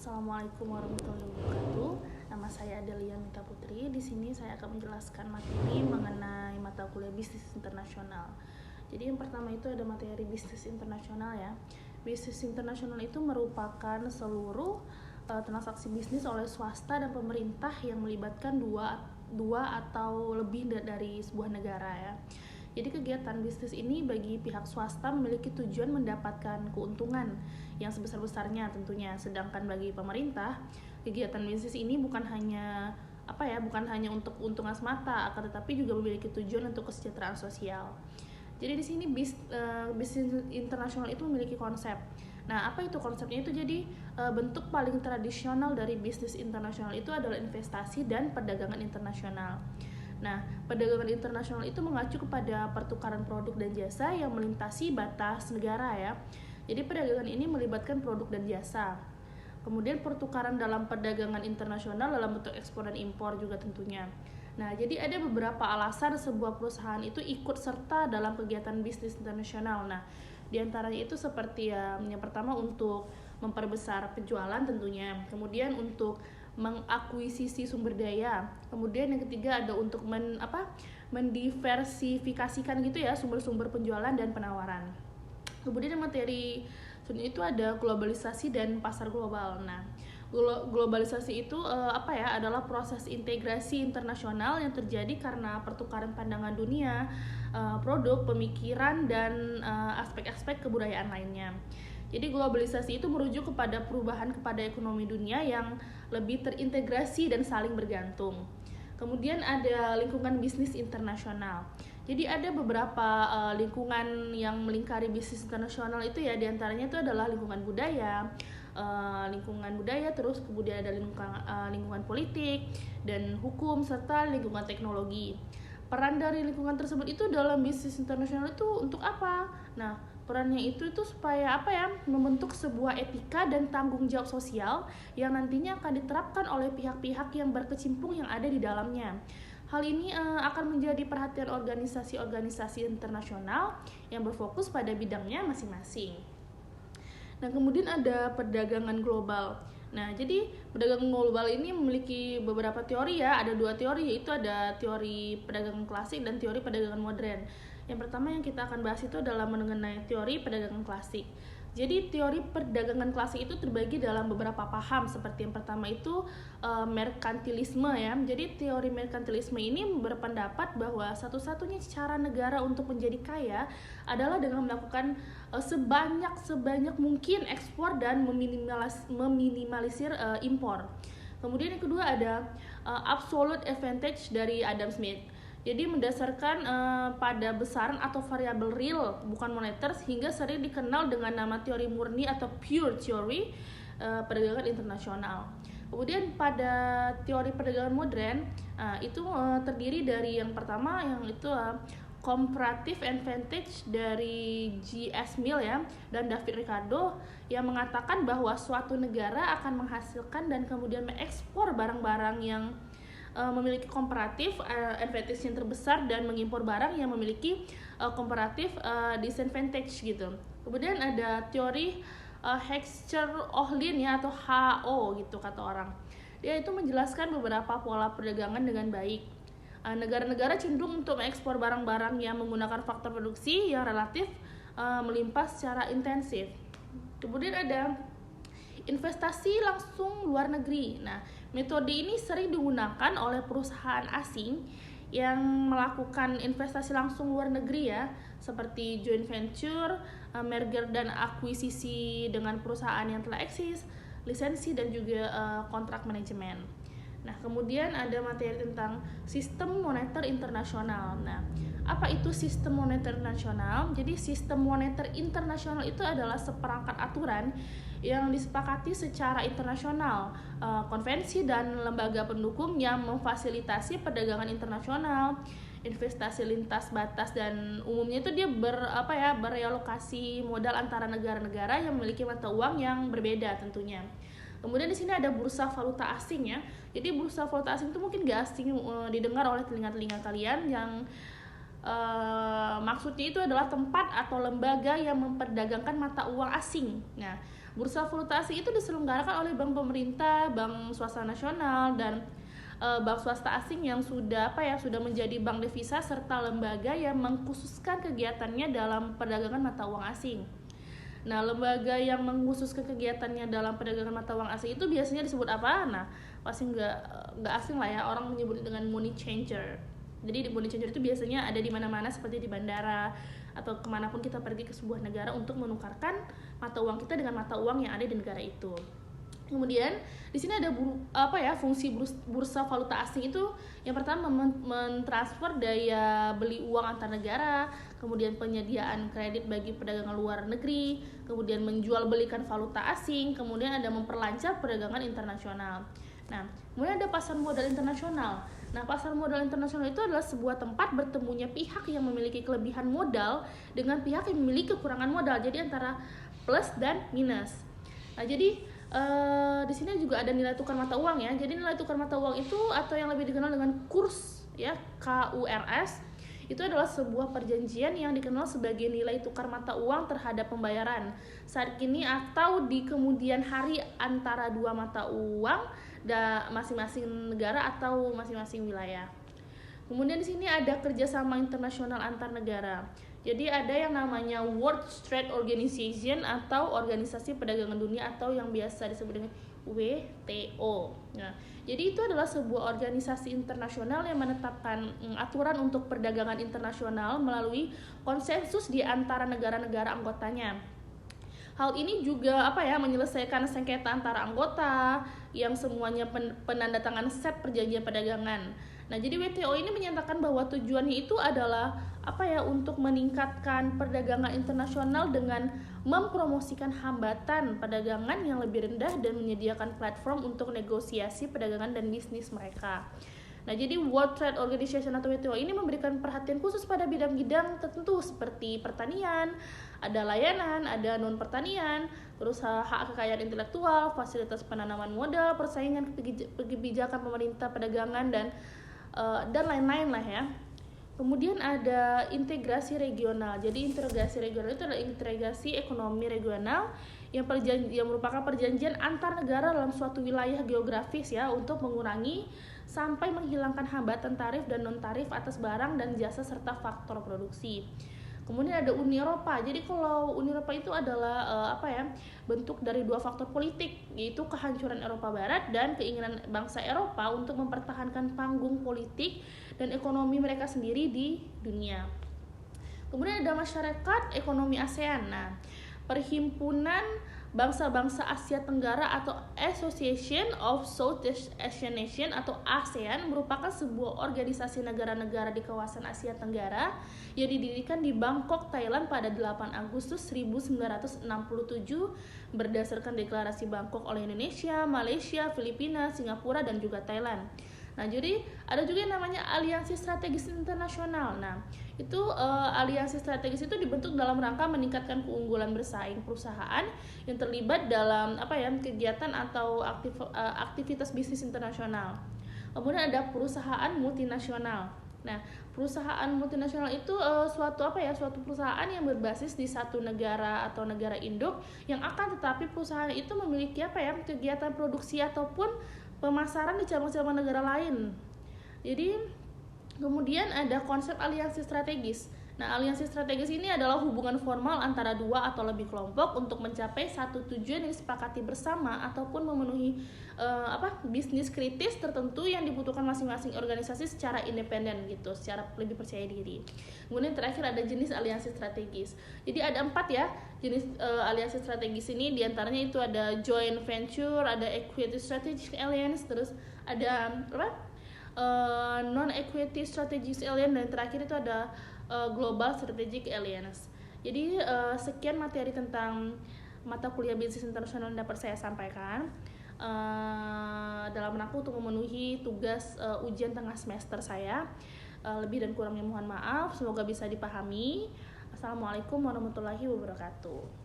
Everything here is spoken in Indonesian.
Assalamualaikum warahmatullahi wabarakatuh. Nama saya Adelia Mita Putri. Di sini saya akan menjelaskan materi mengenai mata kuliah bisnis internasional. Jadi yang pertama itu ada materi bisnis internasional ya. Bisnis internasional itu merupakan seluruh transaksi bisnis oleh swasta dan pemerintah yang melibatkan dua atau lebih dari sebuah negara ya. Jadi kegiatan bisnis ini bagi pihak swasta memiliki tujuan mendapatkan keuntungan yang sebesar-besarnya tentunya. Sedangkan bagi pemerintah, kegiatan bisnis ini bukan hanya untuk keuntungan semata, akan tetapi juga memiliki tujuan untuk kesejahteraan sosial. Jadi di sini bisnis internasional itu memiliki konsep. Nah, apa itu konsepnya itu? Jadi bentuk paling tradisional dari bisnis internasional itu adalah investasi dan perdagangan internasional. Nah, perdagangan internasional itu mengacu kepada pertukaran produk dan jasa yang melintasi batas negara ya. Jadi perdagangan ini melibatkan produk dan jasa. Kemudian pertukaran dalam perdagangan internasional dalam bentuk ekspor dan impor juga tentunya. Nah, jadi ada beberapa alasan sebuah perusahaan itu ikut serta dalam kegiatan bisnis internasional. Nah, di antaranya itu seperti yang pertama untuk memperbesar penjualan tentunya. Kemudian untuk mengakuisisi sumber daya. Kemudian yang ketiga ada untuk mendiversifikasikan gitu ya sumber-sumber penjualan dan penawaran. Kemudian materi selanjutnya itu ada globalisasi dan pasar global. Nah, globalisasi itu adalah proses integrasi internasional yang terjadi karena pertukaran pandangan dunia, produk, pemikiran dan aspek-aspek kebudayaan lainnya. Jadi globalisasi itu merujuk kepada perubahan kepada ekonomi dunia yang lebih terintegrasi dan saling bergantung. Kemudian ada lingkungan bisnis internasional. Jadi ada beberapa lingkungan yang melingkari bisnis internasional itu ya, diantaranya itu adalah lingkungan budaya, terus kemudian ada lingkungan politik dan hukum serta lingkungan teknologi. Peran dari lingkungan tersebut itu dalam bisnis internasional itu untuk apa? Nah, perannya itu supaya membentuk sebuah etika dan tanggung jawab sosial yang nantinya akan diterapkan oleh pihak-pihak yang berkecimpung yang ada di dalamnya. Hal ini akan menjadi perhatian organisasi-organisasi internasional yang berfokus pada bidangnya masing-masing. Nah, kemudian ada perdagangan global. Nah, jadi perdagangan global ini memiliki beberapa teori ya, ada dua teori, yaitu ada teori perdagangan klasik dan teori perdagangan modern. Yang pertama yang kita akan bahas itu adalah mengenai teori perdagangan klasik. Jadi teori perdagangan klasik itu terbagi dalam beberapa paham, seperti yang pertama itu merkantilisme ya. Jadi teori merkantilisme ini berpendapat bahwa satu-satunya cara negara untuk menjadi kaya adalah dengan melakukan sebanyak mungkin ekspor dan meminimalisir impor. Kemudian yang kedua ada absolute advantage dari Adam Smith. Jadi mendasarkan pada besaran atau variabel real bukan moneter, sehingga sering dikenal dengan nama teori murni atau pure theory perdagangan internasional. Kemudian pada teori perdagangan modern itu terdiri dari yang pertama yang itu comparative advantage dari G.S. Mill ya dan David Ricardo yang mengatakan bahwa suatu negara akan menghasilkan dan kemudian mengekspor barang-barang yang memiliki komparatif advantage yang terbesar dan mengimpor barang yang memiliki komparatif disadvantage gitu. Kemudian ada teori Heckscher-Ohlin ya atau HO gitu kata orang. Dia itu menjelaskan beberapa pola perdagangan dengan baik. Negara-negara cenderung untuk mengekspor barang-barang yang menggunakan faktor produksi yang relatif melimpah secara intensif. Kemudian ada investasi langsung luar negeri. Nah, metode ini sering digunakan oleh perusahaan asing yang melakukan investasi langsung luar negeri ya, seperti joint venture, merger dan akuisisi dengan perusahaan yang telah eksis, lisensi dan juga kontrak manajemen. Nah, kemudian ada materi tentang sistem moneter internasional. Nah, apa itu sistem moneter internasional? Jadi sistem moneter internasional itu adalah seperangkat aturan yang disepakati secara internasional, konvensi dan lembaga pendukung yang memfasilitasi perdagangan internasional, investasi lintas batas, dan umumnya itu dia berealokasi modal antara negara-negara yang memiliki mata uang yang berbeda tentunya. Kemudian di sini ada bursa valuta asing ya. Jadi bursa valuta asing itu mungkin gak asing didengar oleh telinga-telinga kalian, yang maksudnya itu adalah tempat atau lembaga yang memperdagangkan mata uang asing. Nah, bursa valuta asing itu diselenggarakan oleh bank pemerintah, bank swasta nasional, dan bank swasta asing yang sudah menjadi bank devisa serta lembaga yang mengkhususkan kegiatannya dalam perdagangan mata uang asing. Nah, lembaga yang mengkhususkan kegiatannya dalam perdagangan mata uang asing itu biasanya disebut apa? Nah, pasti nggak asing lah ya, orang menyebut dengan money changer. Jadi money changer itu biasanya ada di mana-mana seperti di bandara atau kemanapun kita pergi ke sebuah negara untuk menukarkan mata uang kita dengan mata uang yang ada di negara itu. Kemudian di sini ada fungsi bursa valuta asing itu yang pertama mentransfer daya beli uang antar negara, kemudian penyediaan kredit bagi perdagangan luar negeri, kemudian menjual belikan valuta asing, kemudian ada memperlancar perdagangan internasional. Nah, kemudian ada pasar modal internasional. Nah, pasar modal internasional itu adalah sebuah tempat bertemunya pihak yang memiliki kelebihan modal dengan pihak yang memiliki kekurangan modal. Jadi antara plus dan minus. Nah, jadi di sini juga ada nilai tukar mata uang ya. Jadi nilai tukar mata uang itu atau yang lebih dikenal dengan kurs ya, KURS, itu adalah sebuah perjanjian yang dikenal sebagai nilai tukar mata uang terhadap pembayaran saat kini atau di kemudian hari antara dua mata uang masing-masing negara atau masing-masing wilayah. Kemudian di sini ada kerjasama internasional antar negara. Jadi ada yang namanya World Trade Organization atau Organisasi Perdagangan Dunia atau yang biasa disebut dengan WTO. Nah, jadi itu adalah sebuah organisasi internasional yang menetapkan aturan untuk perdagangan internasional melalui konsensus di antara negara-negara anggotanya. Hal ini juga menyelesaikan sengketa antara anggota yang semuanya penandatangan set perjanjian perdagangan. Nah, jadi WTO ini menyatakan bahwa tujuannya itu adalah untuk meningkatkan perdagangan internasional dengan mempromosikan hambatan perdagangan yang lebih rendah dan menyediakan platform untuk negosiasi perdagangan dan bisnis mereka. Nah, jadi World Trade Organization atau WTO ini memberikan perhatian khusus pada bidang-bidang tertentu seperti pertanian, ada layanan, ada non-pertanian, terus hak kekayaan intelektual, fasilitas penanaman modal, persaingan kebijakan pemerintah perdagangan dan lain-lain lah ya. Kemudian ada integrasi regional. Jadi integrasi regional itu adalah integrasi ekonomi regional yang merupakan perjanjian antar negara dalam suatu wilayah geografis ya untuk mengurangi sampai menghilangkan hambatan tarif dan non-tarif atas barang dan jasa serta faktor produksi. Kemudian ada Uni Eropa. Jadi kalau Uni Eropa itu adalah bentuk dari dua faktor politik, yaitu kehancuran Eropa Barat dan keinginan bangsa Eropa untuk mempertahankan panggung politik dan ekonomi mereka sendiri di dunia. Kemudian ada masyarakat ekonomi ASEAN. Nah, perhimpunan bangsa-bangsa Asia Tenggara atau Association of Southeast Asian Nations atau ASEAN merupakan sebuah organisasi negara-negara di kawasan Asia Tenggara yang didirikan di Bangkok, Thailand pada 8 Agustus 1967 berdasarkan deklarasi Bangkok oleh Indonesia, Malaysia, Filipina, Singapura, dan juga Thailand. Nah, jadi ada juga yang namanya Aliansi Strategis Internasional. Nah, itu aliansi strategis itu dibentuk dalam rangka meningkatkan keunggulan bersaing perusahaan yang terlibat dalam kegiatan atau aktivitas bisnis internasional. Kemudian ada perusahaan multinasional. Nah, perusahaan multinasional itu suatu perusahaan yang berbasis di satu negara atau negara induk yang akan tetapi perusahaan itu memiliki kegiatan produksi ataupun pemasaran di cabang-cabang negara lain. Jadi kemudian ada konsep aliansi strategis. Nah, aliansi strategis ini adalah hubungan formal antara dua atau lebih kelompok untuk mencapai satu tujuan yang disepakati bersama ataupun memenuhi bisnis kritis tertentu yang dibutuhkan masing-masing organisasi secara independen gitu, secara lebih percaya diri. Kemudian terakhir ada jenis aliansi strategis. Jadi ada 4 ya jenis aliansi strategis ini, diantaranya itu ada joint venture, ada equity strategic alliance, terus ada non-equity strategic alliance, dan terakhir itu ada global strategic alliance. Jadi sekian materi tentang mata kuliah bisnis internasional yang dapat saya sampaikan dalam rangka untuk memenuhi tugas ujian tengah semester saya. Lebih dan kurangnya mohon maaf, semoga bisa dipahami. Assalamualaikum warahmatullahi wabarakatuh.